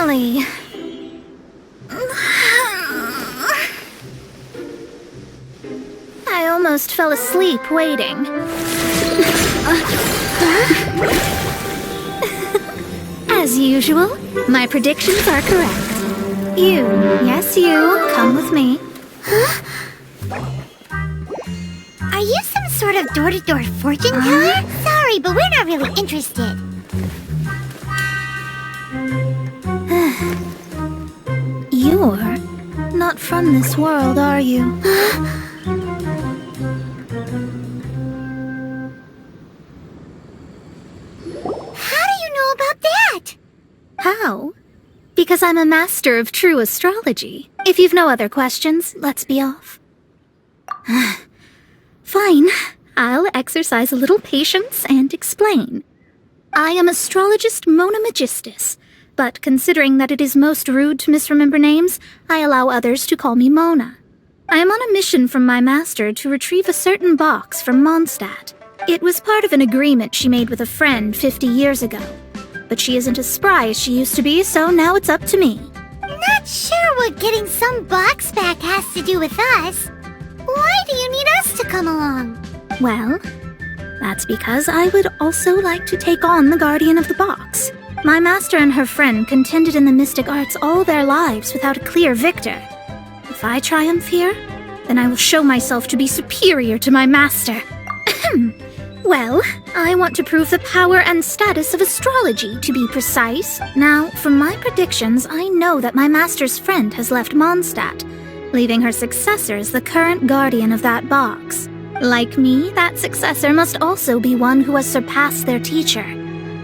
Finally! I almost fell asleep waiting. As usual, my predictions are correct. You, yes you, come with me. Are you some sort of door-to-door fortune teller? Sorry, but we're not really interested. You're not from this world, are you? How do you know about that? How? Because I'm a master of true astrology. If you've no other questions, let's be off. Fine. I'll exercise a little patience and explain. I am astrologist Mona Magistus, but considering that it is most rude to misremember names, I allow others to call me Mona. I am on a mission from my master to retrieve a certain box from Mondstadt. It was part of an agreement she made with a friend 50 years ago. But she isn't as spry as she used to be, so now it's up to me. Not sure what getting some box back has to do with us. Why do you need us to come along? Well, that's because I would also like to take on the guardian of the box. My master and her friend contended in the mystic arts all their lives without a clear victor. If I triumph here, then I will show myself to be superior to my master. Well, I want to prove the power and status of astrology, to be precise. Now, from my predictions, I know that my master's friend has left Mondstadt, leaving her successor as the current guardian of that box. Like me, that successor must also be one who has surpassed their teacher.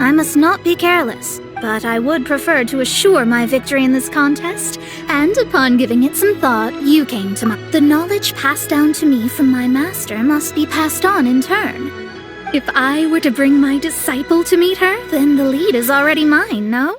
I must not be careless, but I would prefer to assure my victory in this contest, and upon giving it some thought, you came to mind. The knowledge passed down to me from my master must be passed on in turn. If I were to bring my disciple to meet her, then the lead is already mine, no?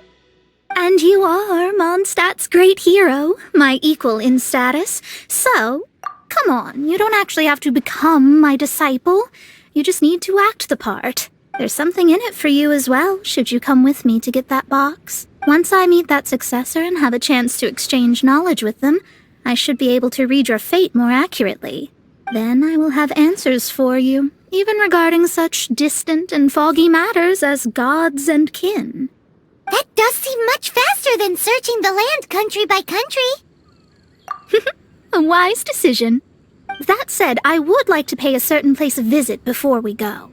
And you are Mondstadt's great hero, my equal in status, so come on, you don't actually have to become my disciple. You just need to act the part. There's something in it for you as well, should you come with me to get that box. Once I meet that successor and have a chance to exchange knowledge with them, I should be able to read your fate more accurately. Then I will have answers for you, even regarding such distant and foggy matters as gods and kin. That does seem much faster than searching the land country by country. A wise decision. That said, I would like to pay a certain place a visit before we go.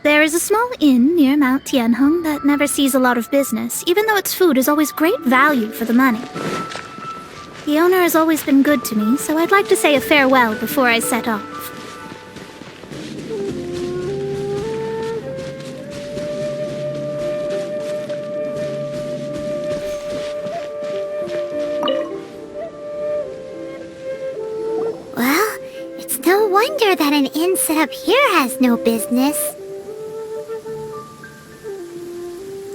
There is a small inn near Mount Tianheng that never sees a lot of business, even though its food is always great value for the money. The owner has always been good to me, so I'd like to say a farewell before I set off. Well, it's no wonder that an inn set up here has no business.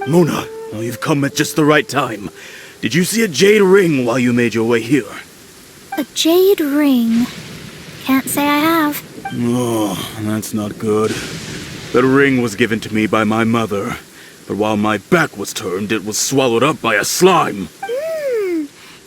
Mona, you've come at just the right time. Did you see a jade ring while you made your way here? A jade ring. Can't say I have. Oh, that's not good. The ring was given to me by my mother, but while my back was turned, it was swallowed up by a slime.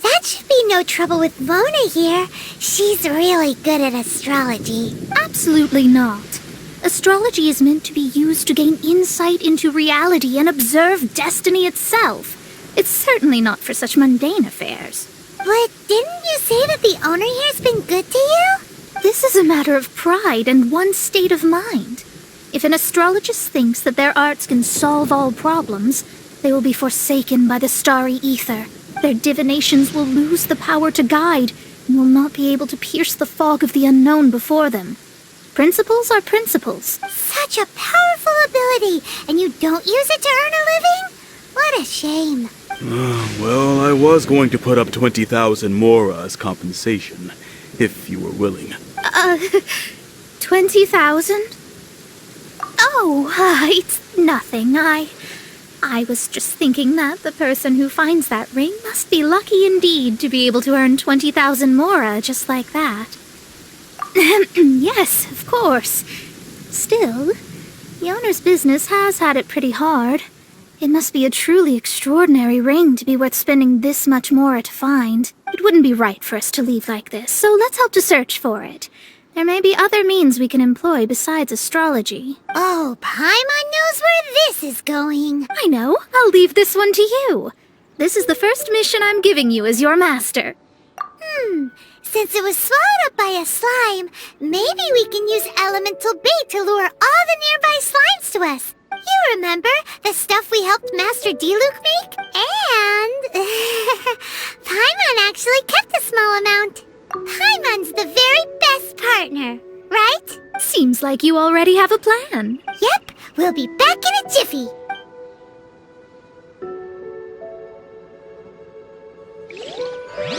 That should be no trouble with Mona here. She's really good at astrology. Absolutely not. Astrology is meant to be used to gain insight into reality and observe destiny itself. It's certainly not for such mundane affairs. But didn't you say that the owner here's been good to you? This is a matter of pride and one's state of mind. If an astrologist thinks that their arts can solve all problems, they will be forsaken by the starry ether. Their divinations will lose the power to guide and will not be able to pierce the fog of the unknown before them. Principles are principles. Such a powerful ability, and you don't use it to earn a living? What a shame. Well, I was going to put up 20,000 mora as compensation, if you were willing. 20,000? Oh, it's nothing. I was just thinking that the person who finds that ring must be lucky indeed to be able to earn 20,000 mora just like that. Yes, of course. Still, the owner's business has had it pretty hard. It must be a truly extraordinary ring to be worth spending this much more to find. It wouldn't be right for us to leave like this, so let's help to search for it. There may be other means we can employ besides astrology. Oh, Paimon knows where this is going. I know. I'll leave this one to you. This is the first mission I'm giving you as your master. Since it was swallowed up by a slime, maybe we can use elemental bait to lure all the nearby slimes to us. You remember the stuff we helped Master Diluc make? And Paimon actually kept a small amount. Paimon's the very best partner, right? Seems like you already have a plan. Yep, we'll be back in a jiffy.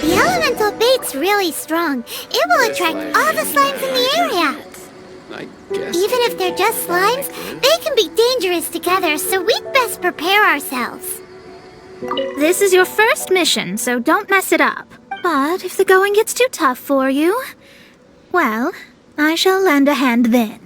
The elemental bait's really strong. It will attract all the slimes in the area. Even if they're just slimes, they can be dangerous together, so we'd best prepare ourselves. This is your first mission, so don't mess it up. But if the going gets too tough for you, well, I shall lend a hand then.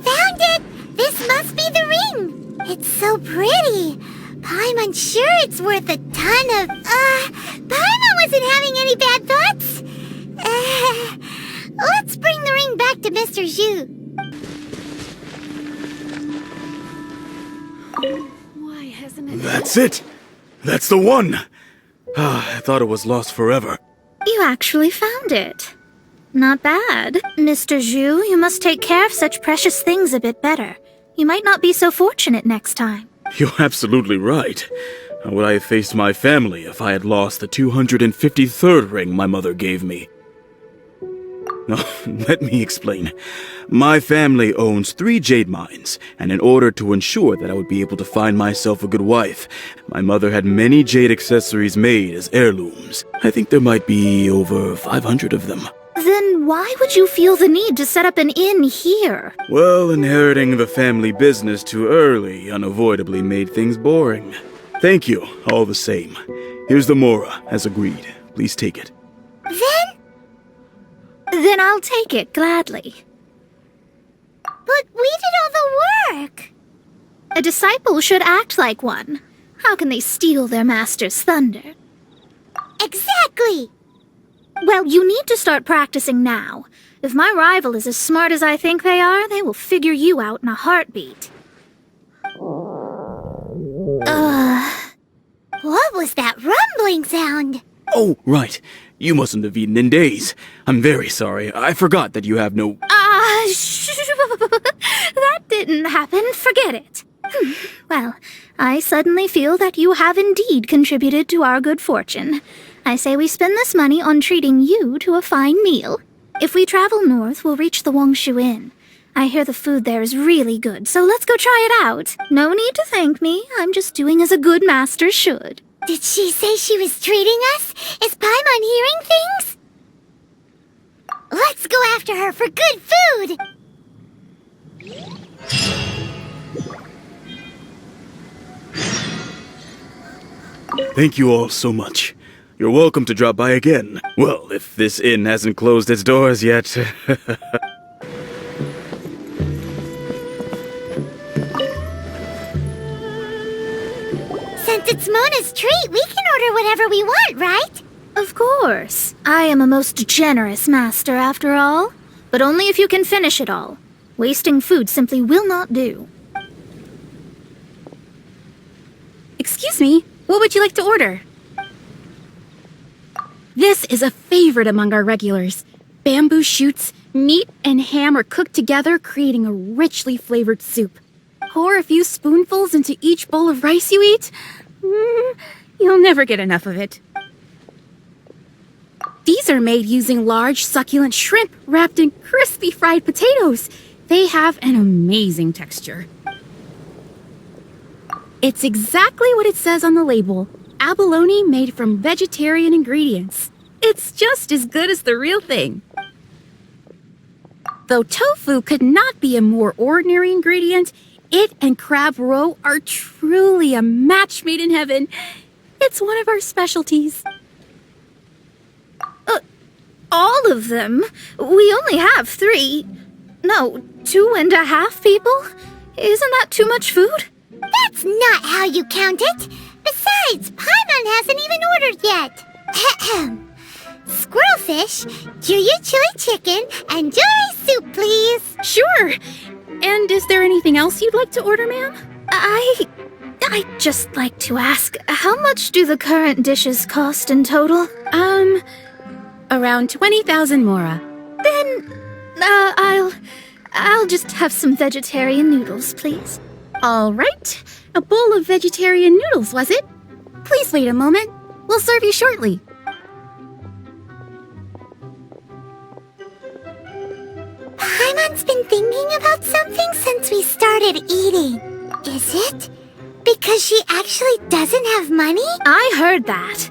Found it! This must be the ring! It's so pretty! Paimon's sure it's worth a ton of... Paimon wasn't having any bad thoughts? Let's bring the ring back to Mr. Zhu. Why hasn't it... That's it! That's the one! I thought it was lost forever. You actually found it. Not bad. Mr. Zhu, you must take care of such precious things a bit better. You might not be so fortunate next time. You're absolutely right. How would I have faced my family if I had lost the 253rd ring my mother gave me? Let me explain. My family owns 3 jade mines, and in order to ensure that I would be able to find myself a good wife, my mother had many jade accessories made as heirlooms. I think there might be over 500 of them. Then why would you feel the need to set up an inn here? Well, inheriting the family business too early unavoidably made things boring. Thank you, all the same. Here's the Mora, as agreed. Please take it. Then I'll take it gladly. But we did all the work! A disciple should act like one. How can they steal their master's thunder? Exactly! Well, you need to start practicing now. If my rival is as smart as I think they are, they will figure you out in a heartbeat. What was that rumbling sound? Oh, right. You mustn't have eaten in days. I'm very sorry. I forgot that you have no... That didn't happen. Forget it. Well, I suddenly feel that you have indeed contributed to our good fortune. I say we spend this money on treating you to a fine meal. If we travel north, we'll reach the Wongshu Inn. I hear the food there is really good, so let's go try it out. No need to thank me. I'm just doing as a good master should. Did she say she was treating us? Is Paimon hearing things? Let's go after her for good food! Thank you all so much. You're welcome to drop by again. Well, if this inn hasn't closed its doors yet. Since it's Mona's treat, we can order whatever we want, right? Of course. I am a most generous master, after all. But only if you can finish it all. Wasting food simply will not do. Excuse me, what would you like to order? This is a favorite among our regulars. Bamboo shoots, meat, and ham are cooked together, creating a richly flavored soup. Pour a few spoonfuls into each bowl of rice you eat. You'll never get enough of it. These are made using large, succulent shrimp wrapped in crispy fried potatoes. They have an amazing texture. It's exactly what it says on the label. Abalone made from vegetarian ingredients. It's just as good as the real thing. Though tofu could not be a more ordinary ingredient, it and crab roe are truly a match made in heaven. It's one of our specialties. All of them? We only have 3. No, 2.5 people? Isn't that too much food? That's not how you count it. Besides, Paimon hasn't even ordered yet. Ahem. Squirrelfish, Juyu chili chicken, and jewelry soup, please. Sure. And is there anything else you'd like to order, ma'am? I'd just like to ask, how much do the current dishes cost in total? Around 20,000 mora. Then, I'll just have some vegetarian noodles, please. All right. A bowl of vegetarian noodles, was it? Please wait a moment. We'll serve you shortly. Paimon's been thinking about something since we started eating. Is it? Because she actually doesn't have money? I heard that.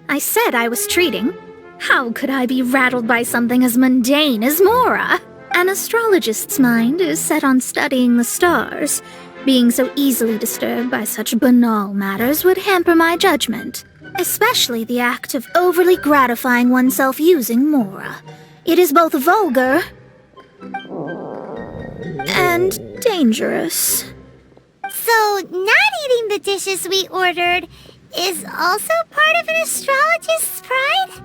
I said I was treating. How could I be rattled by something as mundane as Mora? An astrologist's mind is set on studying the stars. Being so easily disturbed by such banal matters would hamper my judgment, especially the act of overly gratifying oneself using Mora. It is both vulgar and dangerous. So, not eating the dishes we ordered is also part of an astrologist's pride?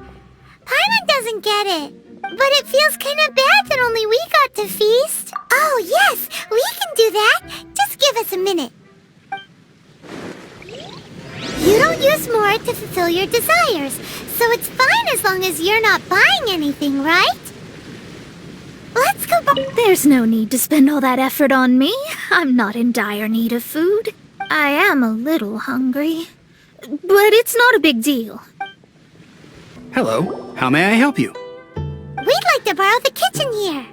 Paimon doesn't get it, but it feels kind of bad that only we got to feast. Oh, yes, we can do that. Just give us a minute. You don't use Mora to fulfill your desires, so it's fine as long as you're not buying anything, right? Let's go There's no need to spend all that effort on me. I'm not in dire need of food. I am a little hungry, but it's not a big deal. Hello, how may I help you? We'd like to borrow the kitchen here.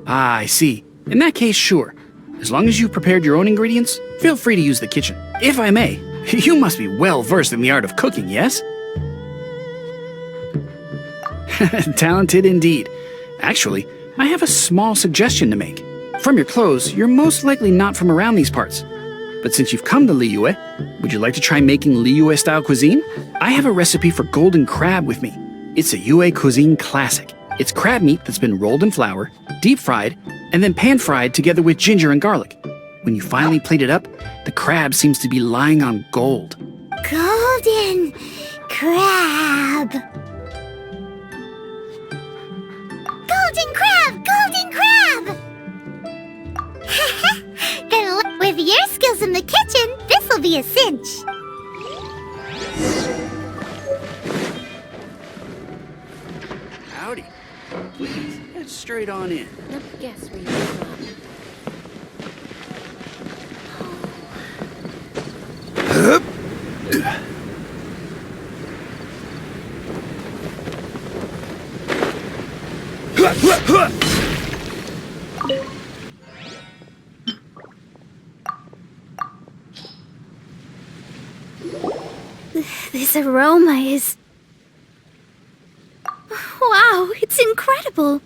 Ah, I see. In that case, sure. As long as you've prepared your own ingredients, feel free to use the kitchen. If I may, you must be well versed in the art of cooking, yes? Talented indeed. Actually, I have a small suggestion to make. From your clothes, you're most likely not from around these parts. But since you've come to Liyue, would you like to try making Liyue-style cuisine? I have a recipe for golden crab with me. It's a Yue cuisine classic. It's crab meat that's been rolled in flour, deep-fried, and then pan-fried together with ginger and garlic. When you finally plate it up, the crab seems to be lying on gold. Golden crab. Golden crab! Golden crab! With your skills in the kitchen, this'll be a cinch. Howdy. Please, head straight on in. Guess we This aroma is... Wow, it's incredible.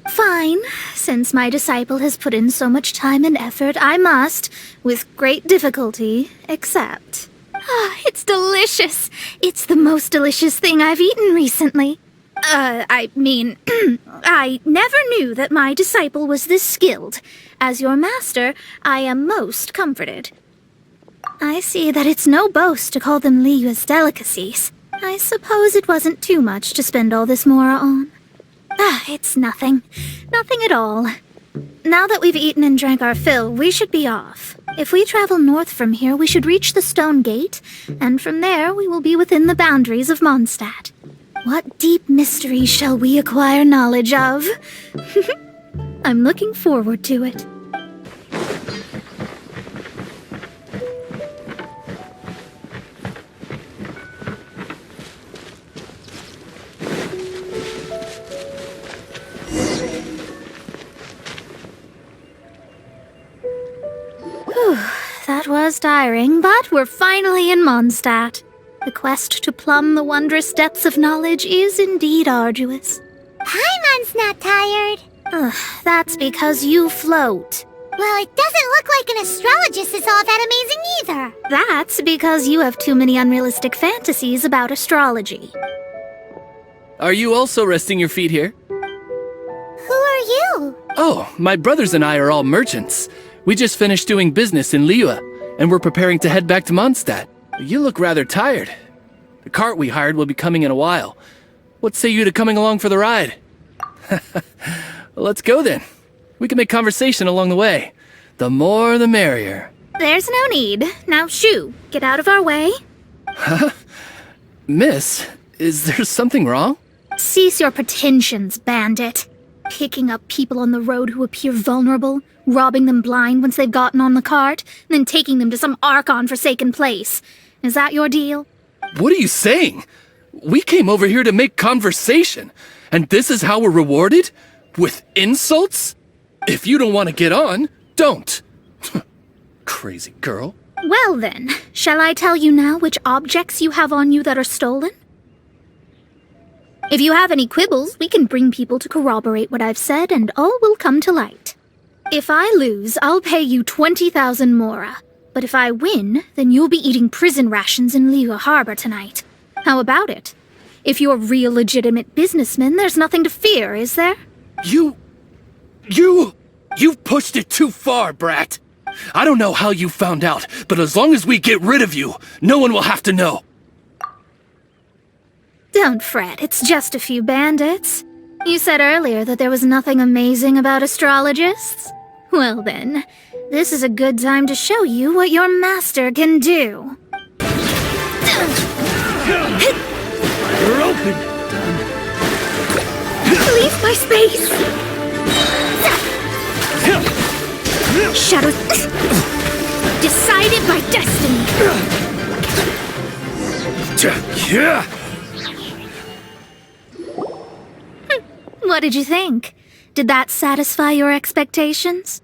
Fine. Since my disciple has put in so much time and effort, I must, with great difficulty, accept. It's delicious. It's the most delicious thing I've eaten recently. I never knew that my disciple was this skilled. As your master, I am most comforted. I see that it's no boast to call them Liyue's delicacies. I suppose it wasn't too much to spend all this Mora on. It's nothing. Nothing at all. Now that we've eaten and drank our fill, we should be off. If we travel north from here, we should reach the Stone Gate, and from there we will be within the boundaries of Mondstadt. What deep mysteries shall we acquire knowledge of? I'm looking forward to it. tiring, but we're finally in Mondstadt. The quest to plumb the wondrous depths of knowledge is indeed arduous. Paimon's not tired. Ugh, that's because you float. Well, it doesn't look like an astrologist is all that amazing either. That's because you have too many unrealistic fantasies about astrology. Are you also resting your feet here? Who are you? Oh, my brothers and I are all merchants. We just finished doing business in Liyue, and we're preparing to head back to Mondstadt. You look rather tired. The cart we hired will be coming in a while. What say you to coming along for the ride? Let's go then. We can make conversation along the way. The more the merrier. There's no need. Now shoo, get out of our way. Miss, is there something wrong? Cease your pretensions, bandit. Picking up people on the road who appear vulnerable, robbing them blind once they've gotten on the cart, and then taking them to some Archon-forsaken place. Is that your deal? What are you saying? We came over here to make conversation, and this is how we're rewarded? With insults? If you don't want to get on, don't. Crazy girl. Well then, shall I tell you now which objects you have on you that are stolen? If you have any quibbles, we can bring people to corroborate what I've said, and all will come to light. If I lose, I'll pay you 20,000 mora. But if I win, then you'll be eating prison rations in Liyue Harbor tonight. How about it? If you're real legitimate businessmen, there's nothing to fear, is there? You've pushed it too far, brat. I don't know how you found out, but as long as we get rid of you, no one will have to know. Don't fret, it's just a few bandits. You said earlier that there was nothing amazing about astrologists. Well then, this is a good time to show you what your master can do. You're open! Leave my space! Shadows... decided by destiny! What did you think? Did that satisfy your expectations?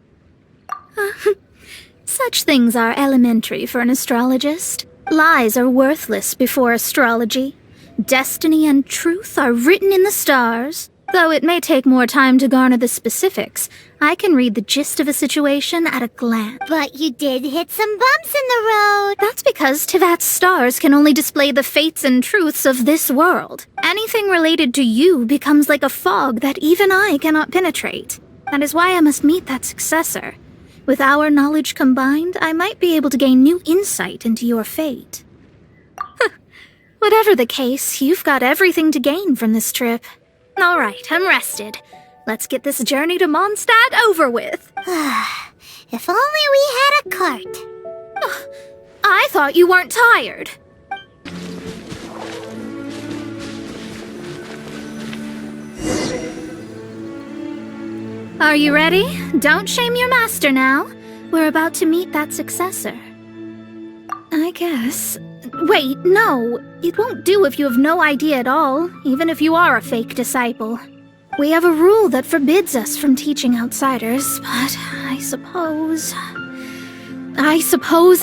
Such things are elementary for an astrologist. Lies are worthless before astrology. Destiny and truth are written in the stars. Though it may take more time to garner the specifics, I can read the gist of a situation at a glance. But you did hit some bumps in the road. That's because Tevat's stars can only display the fates and truths of this world. Anything related to you becomes like a fog that even I cannot penetrate. That is why I must meet that successor. With our knowledge combined, I might be able to gain new insight into your fate. Whatever the case, you've got everything to gain from this trip. All right, I'm rested. Let's get this journey to Mondstadt over with. If only we had a cart. I thought you weren't tired. Are you ready? Don't shame your master now. We're about to meet that successor. I guess. Wait, no. It won't do if you have no idea at all, even if you are a fake disciple. We have a rule that forbids us from teaching outsiders, but I suppose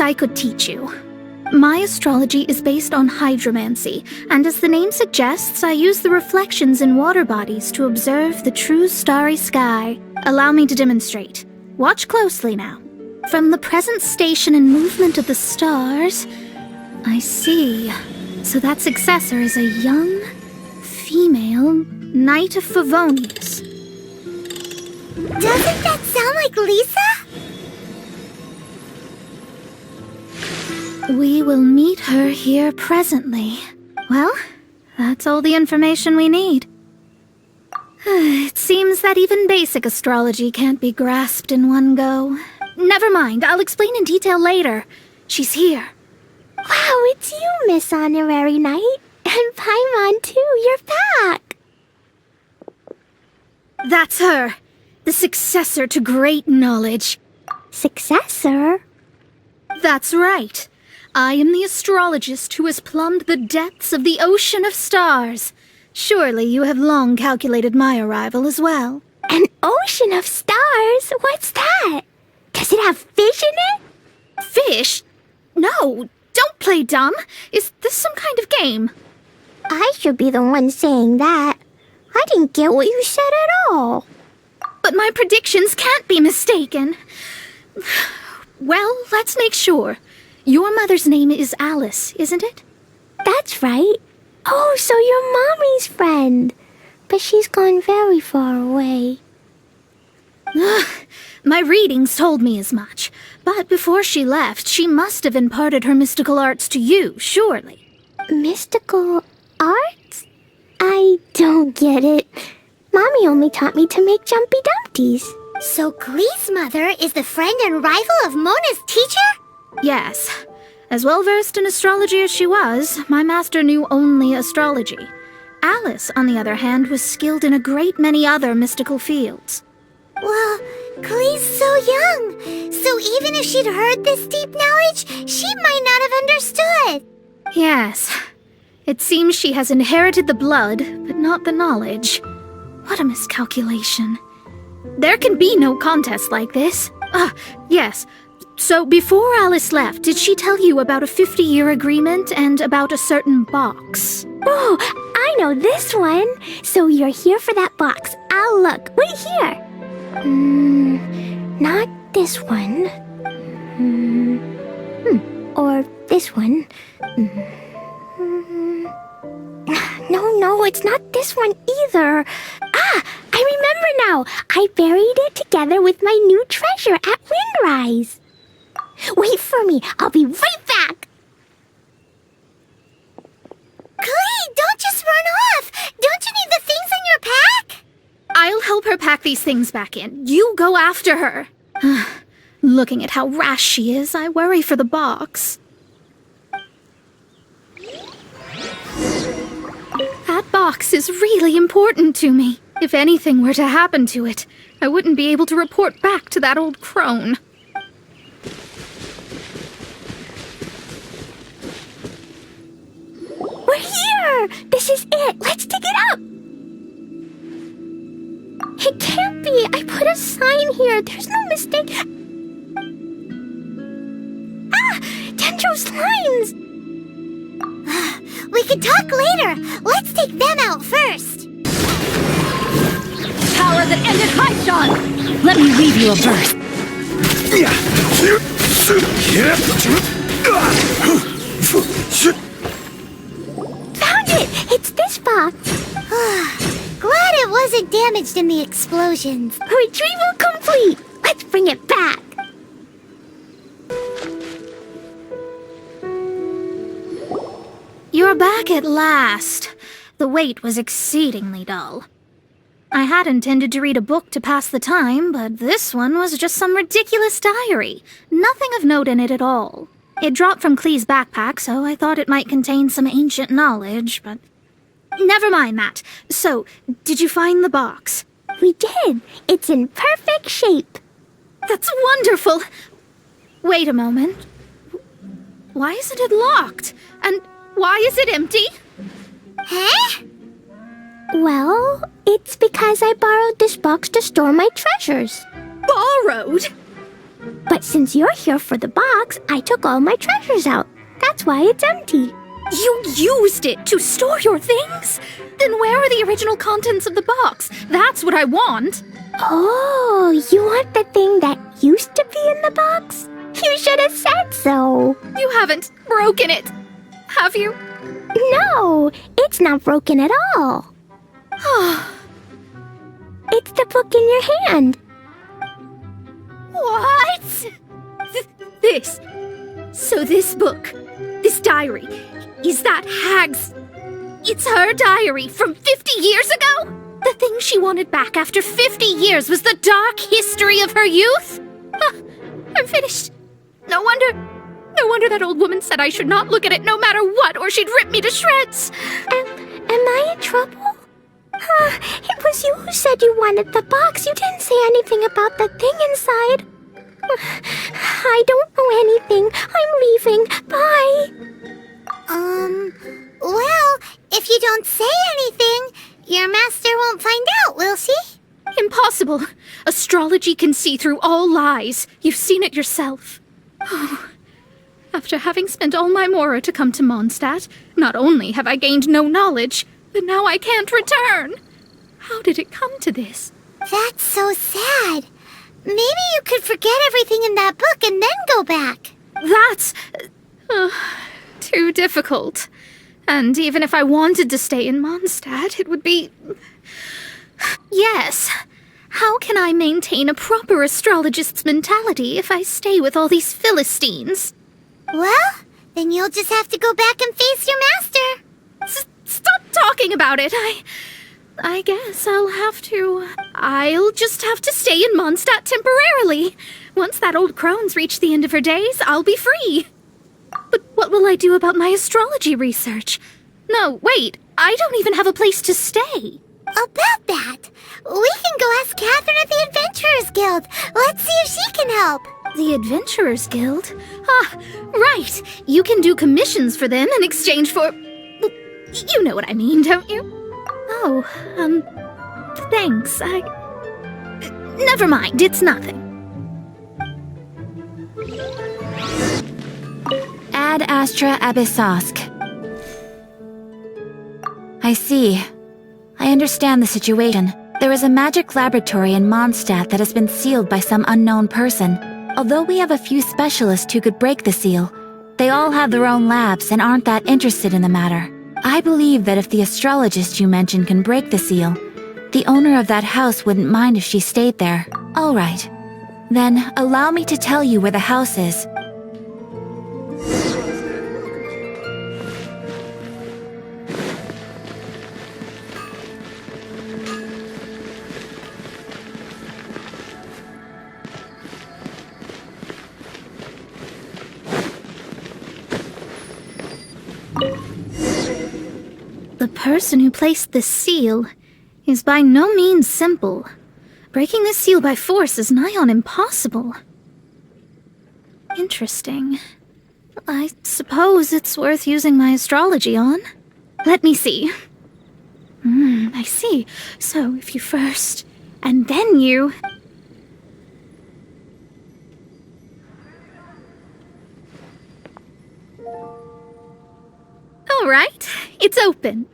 I could teach you. My astrology is based on hydromancy, and as the name suggests, I use the reflections in water bodies to observe the true starry sky. Allow me to demonstrate. Watch closely now. From the present station and movement of the stars, I see. So that successor is a young, female Knight of Favonius. Doesn't that sound like Lisa? We will meet her here presently. Well, that's all the information we need. It seems that even basic astrology can't be grasped in one go. Never mind, I'll explain in detail later. She's here. Wow, it's you, Miss Honorary Knight. And Paimon, too, you're back. That's her. The successor to great knowledge. Successor? That's right. I am the astrologist who has plumbed the depths of the ocean of stars. Surely you have long calculated my arrival as well. An ocean of stars? What's that? Does it have fish in it? Fish? No, don't play dumb. Is this some kind of game? I should be the one saying that. I didn't get what you said at all. But my predictions can't be mistaken. Well, let's make sure. Your mother's name is Alice, isn't it? That's right. Oh, so you're Mommy's friend. But she's gone very far away. My readings told me as much. But before she left, she must have imparted her mystical arts to you, surely. Mystical arts? I don't get it. Mommy only taught me to make Jumpy Dumpties. So Glee's mother is the friend and rival of Mona's teacher? Yes. As well versed in astrology as she was, my master knew only astrology. Alice, on the other hand, was skilled in a great many other mystical fields. Well, Glee's so young. So even if she'd heard this deep knowledge, she might not have understood. Yes. It seems she has inherited the blood, but not the knowledge. What a miscalculation. There can be no contest like this. Yes. So before Alice left, did she tell you about a 50-year agreement and about a certain box? Oh, I know this one. So you're here for that box. I'll look. Wait here. Not this one. Or this one. No, it's not this one either. I remember now. I buried it together with my new treasure at Windrise. Wait for me. I'll be right back. Glee, don't just run off. Don't you need the things in your pack? I'll help her pack these things back in. You go after her. Looking at how rash she is, I worry for the box. That box is really important to me. If anything were to happen to it, I wouldn't be able to report back to that old crone. We're here! This is it! Let's dig it up! It can't be! I put a sign here! There's no mistake! Dendro's lines! We can talk later! Let's take them out first! Power that ended Hypshon! Let me read you a verse. Found it! It's this box! Glad it wasn't damaged in the explosions. Retrieval complete! Let's bring it back! You're back at last. The wait was exceedingly dull. I had intended to read a book to pass the time, but this one was just some ridiculous diary. Nothing of note in it at all. It dropped from Clee's backpack, so I thought it might contain some ancient knowledge, but... Never mind that. So, did you find the box? We did! It's in perfect shape! That's wonderful! Wait a moment. Why isn't it locked? And why is it empty? Huh? Well, it's because I borrowed this box to store my treasures. Borrowed? But since you're here for the box, I took all my treasures out. That's why it's empty. You used it to store your things? Then where are the original contents of the box? That's what I want. Oh, you want the thing that used to be in the box? You should have said so. You haven't broken it, have you? No, it's not broken at all. It's the book in your hand. What? This. So this book, this diary, is that Hag's... It's her diary from 50 years ago? The thing she wanted back after 50 years was the dark history of her youth? I'm finished. No wonder that old woman said I should not look at it no matter what, or she'd rip me to shreds. Am I in trouble? It was you who said you wanted the box. You didn't say anything about the thing inside. I don't know anything. I'm leaving. Bye. Well, if you don't say anything, your master won't find out, will she? Impossible. Astrology can see through all lies. You've seen it yourself. Oh, After having spent all my mora to come to Mondstadt, not only have I gained no knowledge, but now I can't return. How did it come to this? That's so sad. Maybe you could forget everything in that book and then go back. That's too difficult. And even if I wanted to stay in Mondstadt, it would be... Yes. How can I maintain a proper astrologist's mentality if I stay with all these Philistines? Well, then you'll just have to go back and face your master. Stop talking about it. I guess I'll just have to stay in Mondstadt temporarily. Once that old crone's reached the end of her days, I'll be free. But what will I do about my astrology research? No, wait, I don't even have a place to stay. About that, we can go ask Catherine at the Adventurers Guild. Let's see if she can help. The Adventurers Guild? Ah, right. You can do commissions for them in exchange for... You know what I mean, don't you? Oh, thanks. Never mind, it's nothing. Ad Astra Abyssosk. I see. I understand the situation. There is a magic laboratory in Mondstadt that has been sealed by some unknown person. Although we have a few specialists who could break the seal, they all have their own labs and aren't that interested in the matter. I believe that if the astrologist you mentioned can break the seal, the owner of that house wouldn't mind if she stayed there. All right. Then, allow me to tell you where the house is. The person who placed this seal is by no means simple. Breaking this seal by force is nigh on impossible. Interesting. I suppose it's worth using my astrology on. Let me see. I see. So if you first, and then you... All right, it's open.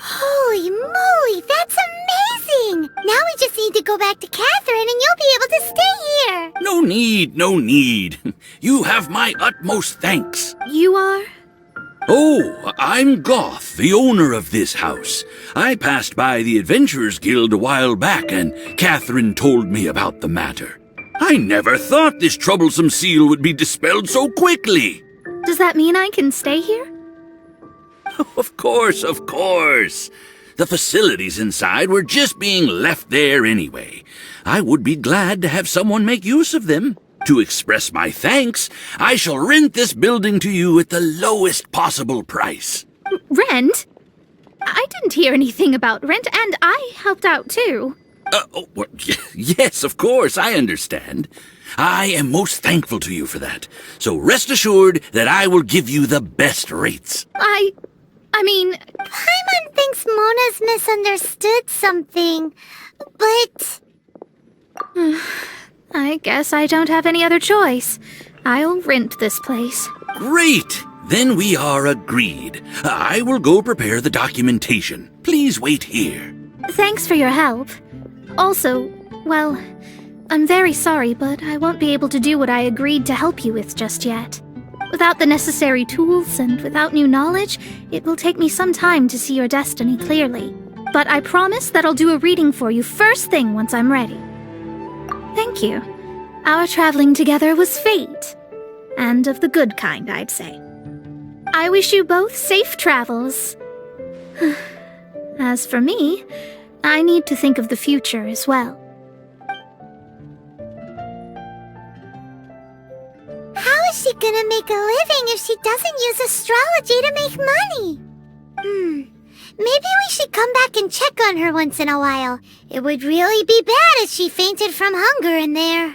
Holy moly, that's amazing! Now we just need to go back to Catherine and you'll be able to stay here. No need, no need. You have my utmost thanks. You are? Oh, I'm Goth, the owner of this house. I passed by the Adventurers Guild a while back and Catherine told me about the matter. I never thought this troublesome seal would be dispelled so quickly. Does that mean I can stay here? Of course, of course. The facilities inside were just being left there anyway. I would be glad to have someone make use of them. To express my thanks, I shall rent this building to you at the lowest possible price. Rent? I didn't hear anything about rent, and I helped out too. Yes, of course, I understand. I am most thankful to you for that. So rest assured that I will give you the best rates. I mean... Paimon thinks Mona's misunderstood something, but... I guess I don't have any other choice. I'll rent this place. Great! Then we are agreed. I will go prepare the documentation. Please wait here. Thanks for your help. Also, well, I'm very sorry, but I won't be able to do what I agreed to help you with just yet. Without the necessary tools and without new knowledge, it will take me some time to see your destiny clearly. But I promise that I'll do a reading for you first thing once I'm ready. Thank you. Our traveling together was fate. And of the good kind, I'd say. I wish you both safe travels. As for me, I need to think of the future as well. How is she gonna make a living if she doesn't use astrology to make money? Maybe we should come back and check on her once in a while. It would really be bad if she fainted from hunger in there.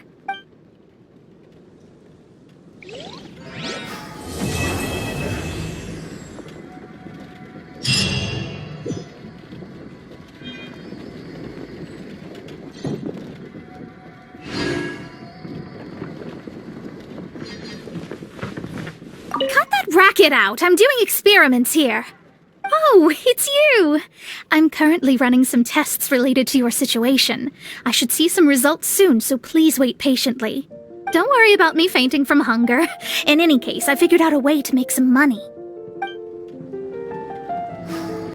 Cut that racket out! I'm doing experiments here. Oh, it's you! I'm currently running some tests related to your situation. I should see some results soon, so please wait patiently. Don't worry about me fainting from hunger. In any case, I figured out a way to make some money.